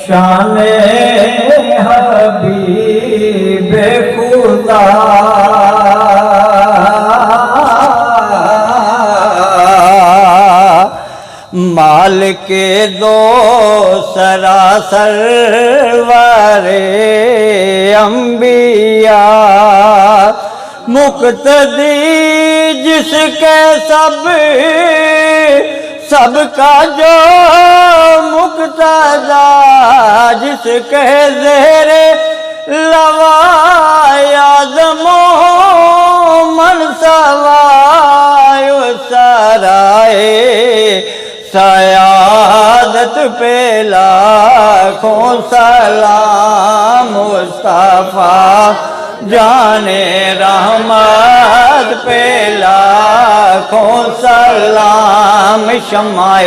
شان حبیب خدا مالک دو سراسر سرور انبیاء مقتدی جس کے سب کا جو مقتدا جس کے زیر لوائے آدم و منصوائے سرائے سیادت پہ لاکھوں سلام مصطفیٰ جان رحمت پہ لاکھوں سلام شمع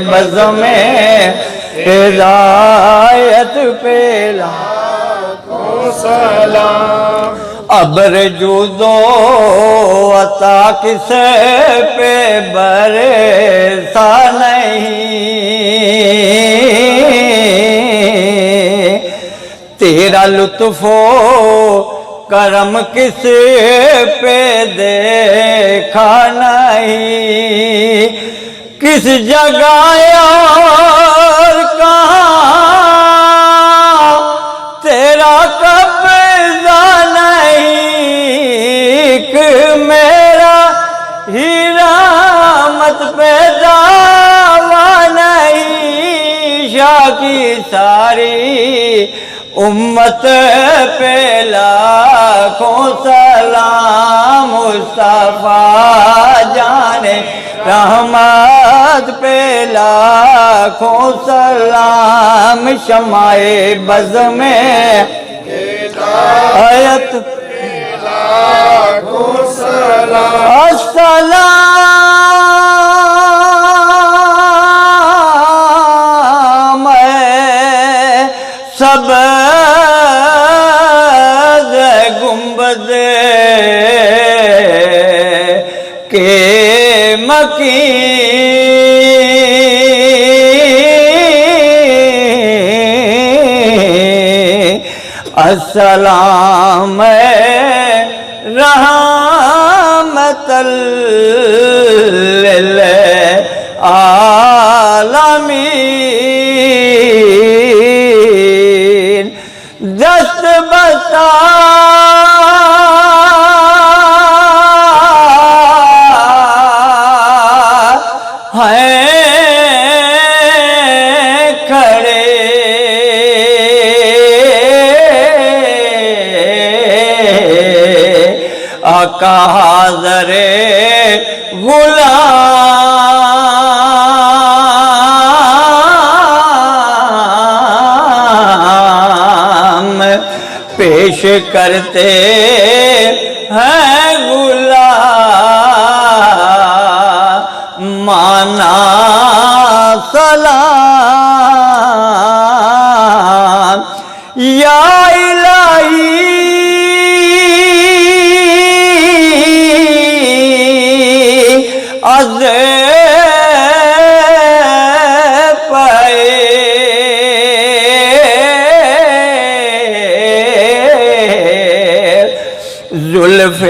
بز میں ہدایت پہ لاکھوں سلام ابر جودو عطا کسے پہ برسا نہیں تیرا لطف و کرم کس پہ دیکھا نہیں کس جگہ اور کہاں تیرا قبضہ نہیں کہ میرا ہی رحمت پہ دعویٰ نہیں شاہ کی ساری امت پہ لاکھوں سلام مصطفیٰ جان رحمت پہ لاکھوں سلام شمع بز میں ہدایت پہ لاکھوں سلام السلام سب گنبد کے مکین السلام رحمت للعالمین دست بسا آقا حاضر غلام پیش کرتے ہیں غلام مانا سلام یا الہی از پائے زلف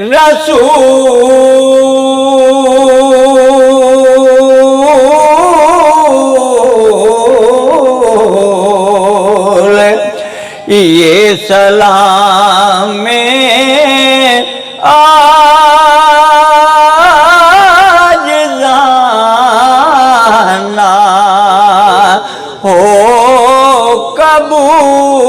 رسول یہ سلام میں ہو قبول